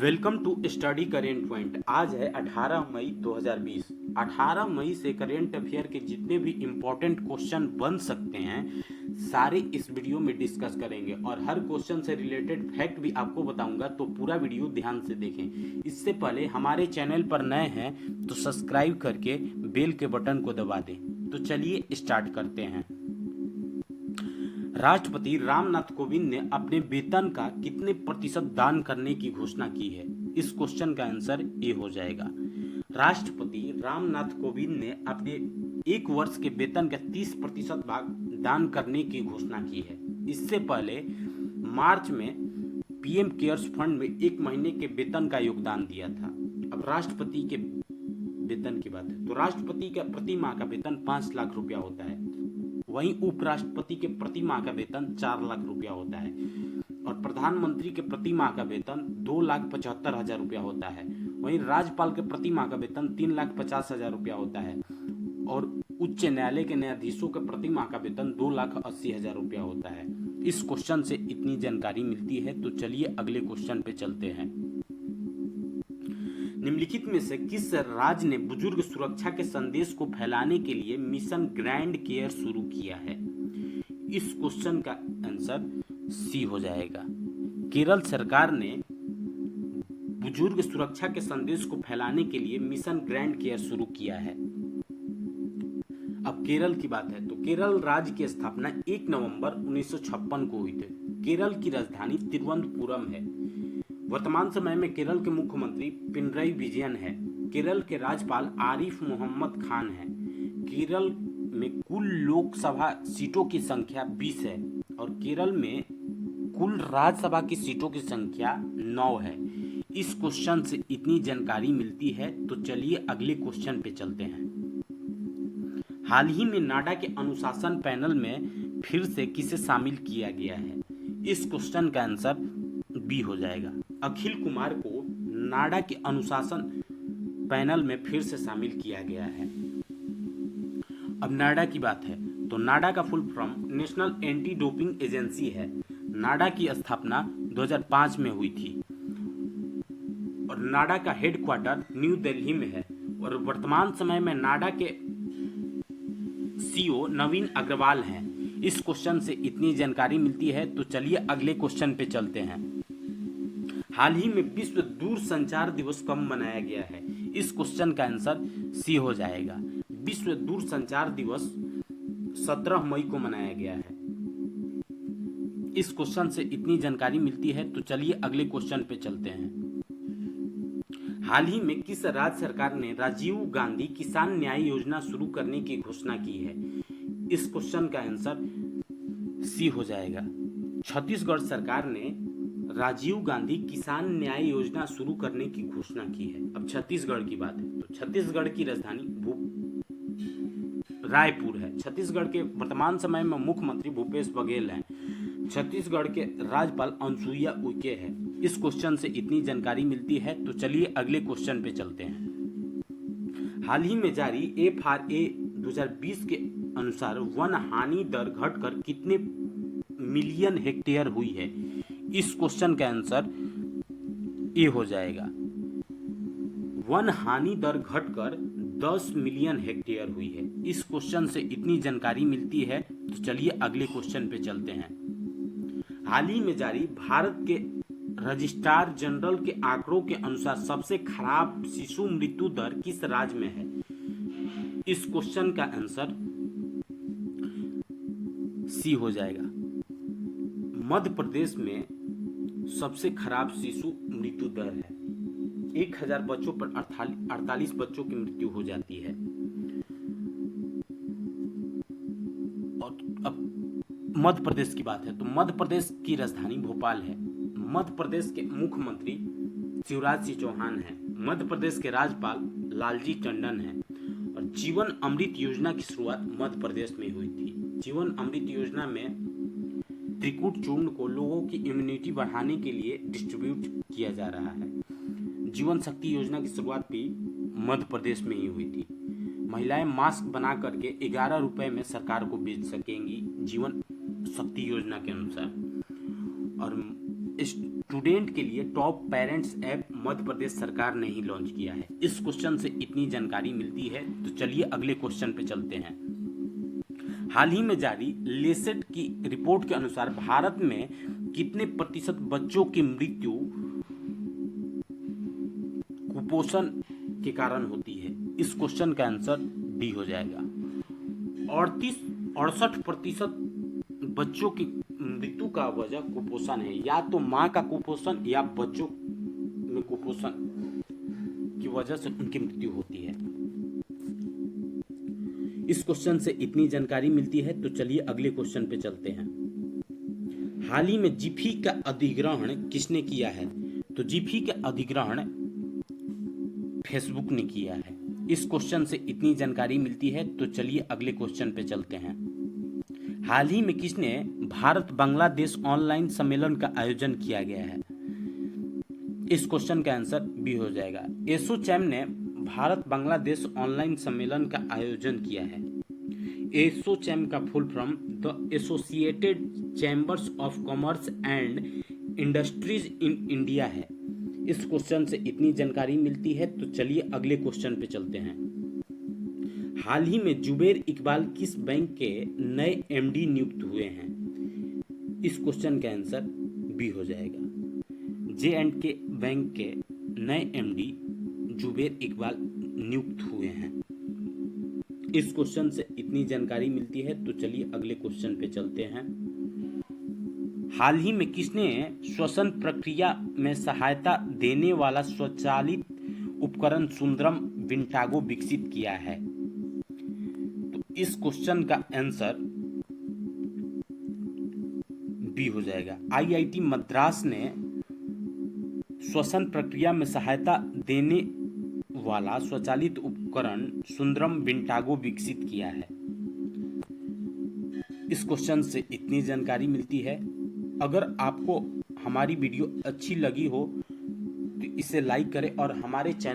Welcome to study current point. आज है 18 मई 2020। 18 मई से करेंट अफेयर के जितने भी इम्पोर्टेंट क्वेश्चन बन सकते हैं सारे इस वीडियो में डिस्कस करेंगे और हर क्वेश्चन से रिलेटेड फैक्ट भी आपको बताऊंगा, तो पूरा वीडियो ध्यान से देखें। इससे पहले हमारे चैनल पर नए हैं तो सब्सक्राइब करके बेल के बटन को दबा दें। तो चलिए स्टार्ट करते हैं। राष्ट्रपति रामनाथ कोविंद ने अपने वेतन का कितने प्रतिशत दान करने की घोषणा की है? इस क्वेश्चन का आंसर ए हो जाएगा। राष्ट्रपति रामनाथ कोविंद ने अपने एक वर्ष के वेतन का 30% भाग दान करने की घोषणा की है। इससे पहले मार्च में पीएम केयर्स फंड में एक महीने के वेतन का योगदान दिया था। अब राष्ट्रपति के वेतन की बात है तो राष्ट्रपति का प्रति माह का वेतन 5 लाख रुपया होता है। वहीं उपराष्ट्रपति के प्रति माह का वेतन 4 लाख रुपया होता है और प्रधानमंत्री के प्रति माह का वेतन 2,75,000 रुपया होता है। वहीं राज्यपाल के प्रति माह का वेतन 3,50,000 रुपया होता है और उच्च न्यायालय के न्यायाधीशों के प्रति माह का वेतन 2,80,000 रुपया होता है। इस क्वेश्चन से इतनी जानकारी मिलती है। तो चलिए अगले क्वेश्चन पे चलते हैं। निम्नलिखित में से किस राज्य ने बुजुर्ग सुरक्षा के संदेश को फैलाने के लिए मिशन ग्रैंड केयर शुरू किया है? इस क्वेश्चन का आंसर सी हो जाएगा। केरल सरकार ने बुजुर्ग सुरक्षा के संदेश को फैलाने के लिए मिशन ग्रैंड केयर शुरू किया है। अब केरल की बात है तो केरल राज्य की स्थापना 1 नवंबर 1956 को हुई थी। केरल की राजधानी तिरुवनंतपुरम है। वर्तमान समय में केरल के मुख्यमंत्री पिनरई विजयन है। केरल के राज्यपाल आरिफ मोहम्मद खान है। केरल में कुल लोकसभा सीटों की संख्या 20 है और केरल में कुल राज्यसभा की सीटों की संख्या 9 है। इस क्वेश्चन से इतनी जानकारी मिलती है। तो चलिए अगले क्वेश्चन पे चलते हैं। हाल ही में नाडा के अनुशासन पैनल में फिर से किसे शामिल किया गया है? इस क्वेश्चन का आंसर बी हो जाएगा। अखिल कुमार को नाडा के अनुशासन पैनल में फिर से शामिल किया गया है। अब नाडा की बात है तो नाडा का full form national anti doping agency है। नाडा की स्थापना 2005 में हुई थी और नाडा का हेडक्वार्टर न्यू दिल्ली में है और वर्तमान समय में नाडा के सीईओ नवीन अग्रवाल हैं। इस क्वेश्चन से इतनी जानकारी मिलती है। तो चलिए अगले क्वेश्चन पे चलते हैं। हाल ही में विश्व दूरसंचार दिवस कब मनाया गया है? इस क्वेश्चन का आंसर सी हो जाएगा। विश्व दूरसंचार दिवस 17 मई को मनाया गया है। इस क्वेश्चन से इतनी जानकारी मिलती है। तो चलिए अगले क्वेश्चन पे चलते हैं। हाल ही में किस राज्य सरकार ने राजीव गांधी किसान न्याय योजना शुरू करने की घोषणा की है? इस क्वेश्चन का आंसर सी हो जाएगा। छत्तीसगढ़ सरकार ने राजीव गांधी किसान न्याय योजना शुरू करने की घोषणा की है। अब छत्तीसगढ़ की बात है तो छत्तीसगढ़ की राजधानी रायपुर है। छत्तीसगढ़ के वर्तमान समय में मुख्यमंत्री भूपेश बघेल हैं। छत्तीसगढ़ के राज्यपाल अनुसुईया उइके है। इस क्वेश्चन से इतनी जानकारी मिलती है। तो चलिए अगले क्वेश्चन पे चलते हैं। हाल ही में जारी FRA 2020 के अनुसार वन हानि दर घटकर कितने मिलियन हेक्टेयर हुई है? इस क्वेश्चन का आंसर ए हो जाएगा। वन हानि दर घटकर 10 मिलियन हेक्टेयर हुई है। इस क्वेश्चन से इतनी जानकारी मिलती है। तो चलिए अगले क्वेश्चन पे चलते हैं। हाल ही में जारी भारत के रजिस्ट्रार जनरल के आंकड़ों के अनुसार सबसे खराब शिशु मृत्यु दर किस राज्य में है? इस क्वेश्चन का आंसर सी हो जाएगा। मध्य प्रदेश में सबसे खराब शिशु मृत्यु दर है। 1000 बच्चों पर 48 बच्चों की मृत्यु हो जाती है। और अब मध्य प्रदेश की बात है तो मध्य प्रदेश की राजधानी भोपाल है। मध्य प्रदेश के मुख्यमंत्री शिवराज सिंह चौहान हैं। मध्य प्रदेश के राज्यपाल लालजी टंडन हैं और जीवन अमृत योजना की शुरुआत मध्य प्रदेश में हुई थी। जीवन अमृत योजना में त्रिकुट चूर्ण को लोगों की इम्यूनिटी बढ़ाने के लिए डिस्ट्रीब्यूट किया जा रहा है। जीवन शक्ति योजना की शुरुआत भी मध्य प्रदेश में ही हुई थी। महिलाएं मास्क बना करके 11 रुपए में सरकार को बेच सकेंगी जीवन शक्ति योजना के अनुसार। और स्टूडेंट के लिए top parents app Madhya Pradesh सरकार ने ही लॉन्च किया है। इस क्वेश्चन से इतनी जानकारी मिलती है। तो चलिए अगले क्वेश्चन पे चलते हैं। हाल ही में जारी लेसेट की रिपोर्ट के अनुसार भारत में कितने प्रतिशत बच्चों की मृत्यु कुपोषण के कारण होती है? इस क्वेश्चन का आंसर डी हो जाएगा। 68% बच्चों की मृत्यु का वजह कुपोषण है। या तो माँ का कुपोषण या बच्चों में कुपोषण की वजह से उनकी मृत्यु होती है। इस क्वेश्चन से इतनी जानकारी मिलती है। तो चलिए अगले क्वेश्चन पे चलते हैं। हाल ही में जिफी का अधिग्रहण किसने किया है? तो जिफी का अधिग्रहण फेसबुक ने किया है। इस क्वेश्चन से इतनी जानकारी मिलती है। तो चलिए अगले क्वेश्चन पे चलते हैं। हाल ही में किसने भारत बांग्लादेश ऑनलाइन सम्मेलन का आयोजन किया गया है? इस क्वेश्चन का आंसर बी हो जाएगा। एसोचैम ने भारत बांग्लादेश ऑनलाइन सम्मेलन का आयोजन किया है। एसोचैम का full form the associated chambers of commerce and industries in India है। इस क्वेश्चन से इतनी जानकारी मिलती है। तो चलिए अगले क्वेश्चन पे चलते हैं। हाल ही में जुबैर इकबाल किस बैंक के नए एमडी नियुक्त हुए हैं? इस क्वेश्चन का आंसर बी हो जाएगा। J&K बैंक के नए एमडी जुबैर इकबाल नियुक्त हुए हैं। इस क्वेश्चन से इतनी जानकारी मिलती है। तो चलिए अगले क्वेश्चन पे चलते हैं। हाल ही में किसने श्वसन प्रक्रिया में सहायता देने वाला स्वचालित उपकरण सुंदरम विंटागो विकसित किया है? तो इस क्वेश्चन का आंसर बी हो जाएगा। IIT मद्रास ने श्वसन प्रक्रिया में सहायता देने वाला स्वचालित उपकरण सुंदरम विंटागो विकसित किया है। इस क्वेश्चन से इतनी जानकारी मिलती है। अगर आपको हमारी वीडियो अच्छी लगी हो तो इसे लाइक करें और हमारे चैनल